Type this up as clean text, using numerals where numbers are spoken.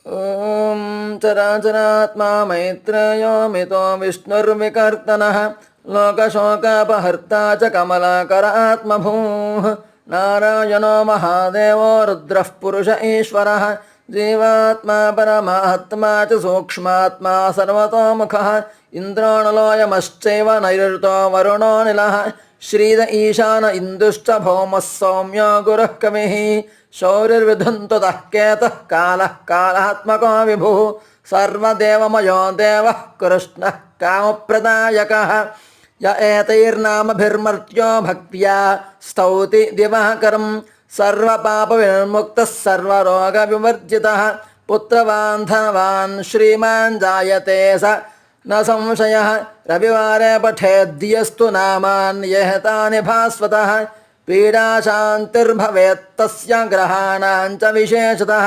ఓం చరాచరాత్మా మైత్రేయో మితో విష్ణుర్వికర్తనః లోకశోకాపహర్తా చ కమలాకరాత్మభూః నారాయణో మహాదేవో రుద్రః పురుష ఈశ్వరः జీవాత్మా పరమాత్మా చ సూక్ష్మాత్మా సర్వతోముఖः ఇంద్రాణలోయమశ్చైవ నైరుతో వరుణో నిలः శ్రీద ఈశాన ఇందుశ్చ భౌమः సౌమ్యో గురుః కవిః శౌరిర్విధుంతుతః కేతః కాలः కాలాత్మకో విభుః సర్వదేవమయో దేవః కృష్ణః కామప్రదాయకः య ఏతైర్నామభిర్మర్త్యో భక్త్యా స్తౌతి దివాకరం సర్వపాపవినిర్ముక్తः సర్వరోగవివర్జితः పుత్రవాన్ ధనవాన్ శ్రీమాన్ జాయతే స న సంశయः రవివారే పఠేద్యస్తు నామాన్యేతాని భాస్వతः పీడాశాంతిర్భవేత్తస్య గ్రహాణాం చ విశేషతః